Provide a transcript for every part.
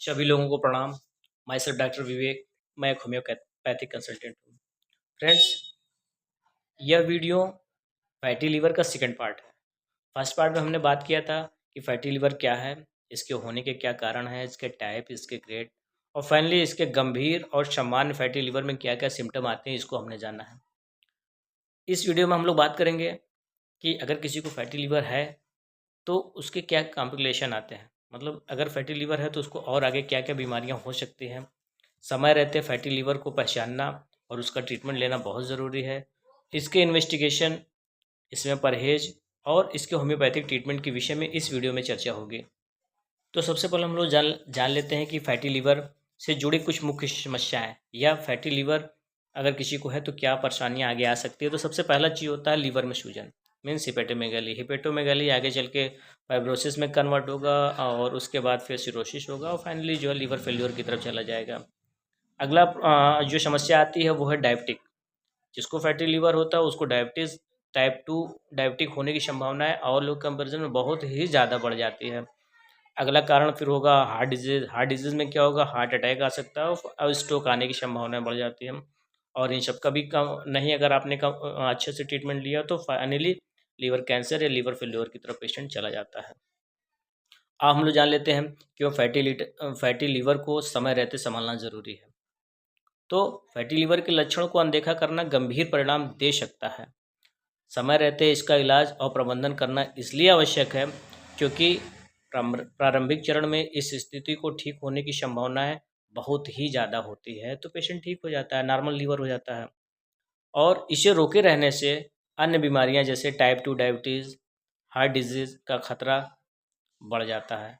सभी लोगों को प्रणाम। माई सेल्फ डॉक्टर विवेक। मैं एक होम्योपैथिक कंसल्टेंट हूँ। फ्रेंड्स, यह वीडियो फैटी लीवर का सेकंड पार्ट है। फर्स्ट पार्ट में हमने बात किया था कि फैटी लीवर क्या है, इसके होने के क्या कारण हैं, इसके टाइप, इसके ग्रेड, और फाइनली इसके गंभीर और सामान्य फैटी लीवर में क्या क्या सिम्टम आते हैं, इसको हमने जाना है। इस वीडियो में हम लोग बात करेंगे कि अगर किसी को फैटी लीवर है तो उसके क्या कॉम्प्लिकेशन आते हैं। मतलब अगर फैटी लीवर है तो उसको और आगे क्या क्या बीमारियां हो सकती हैं। समय रहते फैटी लीवर को पहचानना और उसका ट्रीटमेंट लेना बहुत ज़रूरी है। इसके इन्वेस्टिगेशन, इसमें परहेज और इसके होम्योपैथिक ट्रीटमेंट के विषय में इस वीडियो में चर्चा होगी। तो सबसे पहले हम लोग जान लेते हैं कि फैटी लीवर से जुड़ी कुछ मुख्य समस्याएं, या फैटी लीवर अगर किसी को है तो क्या परेशानियां आगे आ सकती है। तो सबसे पहला चीज़ होता है लीवर में सूजन, मीन्स हिपेटोमेगाली। हिपेटोमेगाली आगे चल के फाइब्रोसिस में कन्वर्ट होगा और उसके बाद फिर सिरोसिस होगा और फाइनली जो है लीवर फेल्योर की तरफ चला जाएगा। अगला जो समस्या आती है वो है डायबिटिक। जिसको फैटी लीवर होता है उसको डायबिटीज़ टाइप 2 डायबिटिक होने की संभावनाएं और लोग कंपेरिजन में बहुत ही ज़्यादा बढ़ जाती है। अगला कारण फिर होगा हार्ट डिजीज़। हार्ट डिजीज़ में क्या होगा, हार्ट अटैक आ सकता है और स्ट्रोक आने की संभावनाएं बढ़ जाती है। और इन सब का भी कम नहीं, अगर आपने कम अच्छे से ट्रीटमेंट लिया तो फाइनली लीवर कैंसर या लीवर फेल्योर की तरफ पेशेंट चला जाता है। अब हम लोग जान लेते हैं कि फैटी लीवर को समय रहते संभालना ज़रूरी है। तो फैटी लीवर के लक्षणों को अनदेखा करना गंभीर परिणाम दे सकता है। समय रहते इसका इलाज और प्रबंधन करना इसलिए आवश्यक है क्योंकि प्रारंभिक चरण में इस स्थिति को ठीक होने की संभावनाएं बहुत ही ज़्यादा होती है, तो पेशेंट ठीक हो जाता है, नॉर्मल लीवर हो जाता है। और इसे रोके रहने से अन्य बीमारियां जैसे टाइप 2 डायबिटीज़, हार्ट डिजीज़ का खतरा बढ़ जाता है।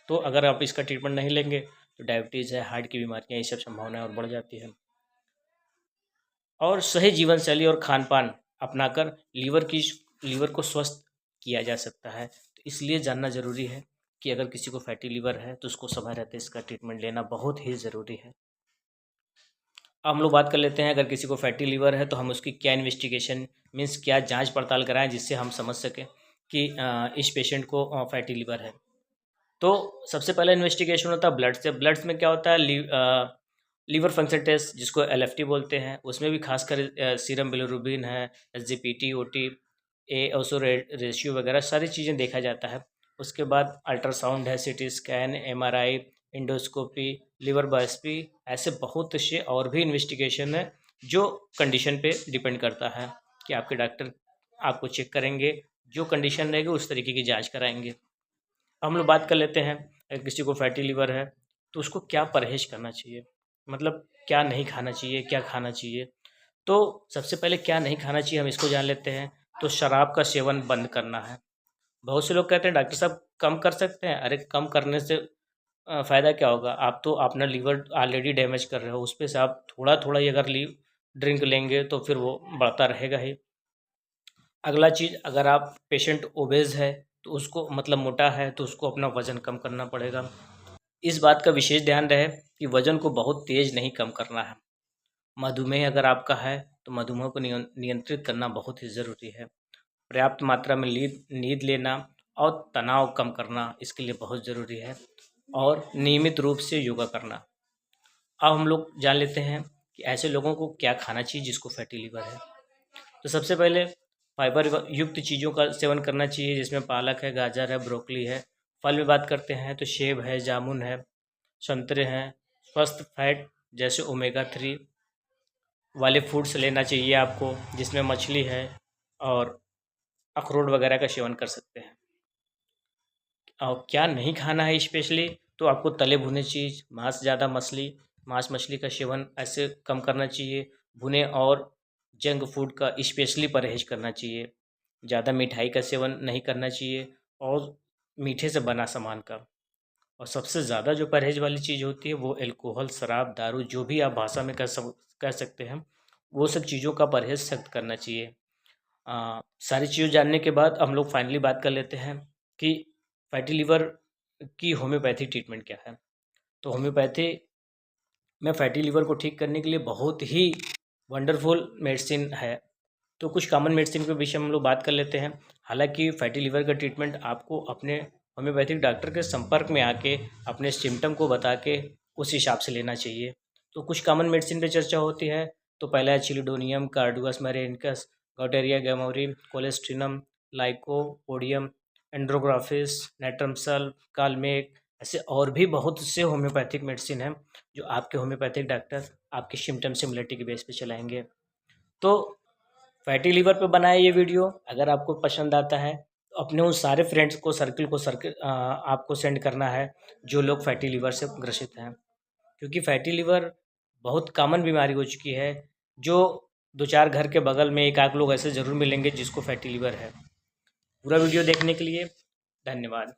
तो अगर आप इसका ट्रीटमेंट नहीं लेंगे तो डायबिटीज़ है, हार्ट की बीमारियां, ये सब संभावनाएं और बढ़ जाती है। और सही जीवन शैली और खान पान अपनाकर लीवर को स्वस्थ किया जा सकता है। तो इसलिए जानना ज़रूरी है कि अगर किसी को फैटी लीवर है तो उसको समय रहते इसका ट्रीटमेंट लेना बहुत ही ज़रूरी है। अब हम लोग बात कर लेते हैं, अगर किसी को फैटी लीवर है तो हम उसकी क्या इन्वेस्टिगेशन, मीन्स क्या जांच पड़ताल कराएं जिससे हम समझ सकें कि इस पेशेंट को फैटी लीवर है। तो सबसे पहला इन्वेस्टिगेशन होता है ब्लड से। ब्लड्स में क्या होता है, लीवर फंक्शन टेस्ट जिसको LFT बोलते हैं, उसमें भी खासकर सीरम बिलिरुबिन है, SGPT, OT, ए ओसो रेशियो वगैरह सारी चीज़ें देखा जाता है। उसके बाद अल्ट्रासाउंड है, CT scan, MRI, endoscopy, liver biopsy, ऐसे बहुत से और भी इन्वेस्टिगेशन है जो कंडीशन पे डिपेंड करता है कि आपके डॉक्टर आपको चेक करेंगे, जो कंडीशन रहेगी उस तरीके की जांच कराएंगे। हम लोग बात कर लेते हैं, अगर किसी को फैटी लीवर है तो उसको क्या परहेज करना चाहिए, मतलब क्या नहीं खाना चाहिए, क्या खाना चाहिए। तो सबसे पहले क्या नहीं खाना चाहिए हम इसको जान लेते हैं। तो शराब का सेवन बंद करना है। बहुत से लोग कहते हैं डॉक्टर साहब कम कर सकते हैं। अरे कम करने से फ़ायदा क्या होगा, आप तो अपना लीवर ऑलरेडी डैमेज कर रहे हो, उस पे से आप थोड़ा थोड़ा ही अगर ड्रिंक लेंगे तो फिर वो बढ़ता रहेगा ही। अगला चीज़, अगर आप पेशेंट ओबेज है तो उसको, मतलब मोटा है, तो उसको अपना वज़न कम करना पड़ेगा। इस बात का विशेष ध्यान रहे कि वज़न को बहुत तेज़ नहीं कम करना है। मधुमेह अगर आपका है तो मधुमेह को नियंत्रित करना बहुत ही ज़रूरी है। पर्याप्त मात्रा में नींद लेना और तनाव कम करना इसके लिए बहुत ज़रूरी है, और नियमित रूप से योगा करना। अब हम लोग जान लेते हैं कि ऐसे लोगों को क्या खाना चाहिए जिसको फैटी लीवर है। तो सबसे पहले फाइबर युक्त चीज़ों का सेवन करना चाहिए, जिसमें पालक है, गाजर है, ब्रोकली है। फल में बात करते हैं तो सेब है, जामुन है, संतरे हैं। स्वस्थ फैट जैसे ओमेगा 3 वाले फूड्स लेना चाहिए आपको, जिसमें मछली है, और अखरोट वगैरह का सेवन कर सकते हैं। और क्या नहीं खाना है स्पेशली, तो आपको तले भुने चीज़, मांस मछली का सेवन ऐसे कम करना चाहिए। भुने और जंक फूड का स्पेशली परहेज करना चाहिए। ज़्यादा मिठाई का सेवन नहीं करना चाहिए और मीठे से बना सामान का। और सबसे ज़्यादा जो परहेज वाली चीज़ होती है वो अल्कोहल, शराब, दारू, जो भी आप भाषा में कह सकते हैं, वो सब चीज़ों का परहेज सख्त करना चाहिए। सारी चीज़ जानने के बाद हम लोग फाइनली बात कर लेते हैं कि फैटी लीवर की होम्योपैथी ट्रीटमेंट क्या है। तो होम्योपैथी में फैटी लीवर को ठीक करने के लिए बहुत ही वंडरफुल मेडिसिन है। तो कुछ कॉमन मेडिसिन के विषय में हम लोग बात कर लेते हैं। हालांकि फैटी लीवर का ट्रीटमेंट आपको अपने होम्योपैथिक डॉक्टर के संपर्क में आके अपने सिम्टम को बता के उस हिसाब से लेना चाहिए। तो कुछ कॉमन मेडिसिन पे चर्चा होती है। तो पहला है चिलिडोनियम, कार्डुअस मैरिनकस, गौटेरिया गैमोरी, कोलेस्ट्रिनम, लाइकोपोडियम, एंड्रोग्राफिस, नेट्रमसल, कालमेक। ऐसे और भी बहुत से होम्योपैथिक मेडिसिन हैं जो आपके होम्योपैथिक डॉक्टर आपके सिम्टम सिमिलरिटी के बेस पे चलाएंगे। तो फैटी लीवर पे बनाया ये वीडियो, अगर आपको पसंद आता है तो अपने उन सारे फ्रेंड्स को सर्किल आपको सेंड करना है जो लोग फैटी लीवर से ग्रसित हैं, क्योंकि फैटी लीवर बहुत कॉमन बीमारी हो चुकी है। जो 2-4 घर के बगल में एक आध लोग ऐसे ज़रूर मिलेंगे जिसको फैटी लीवर है। पूरा वीडियो देखने के लिए धन्यवाद।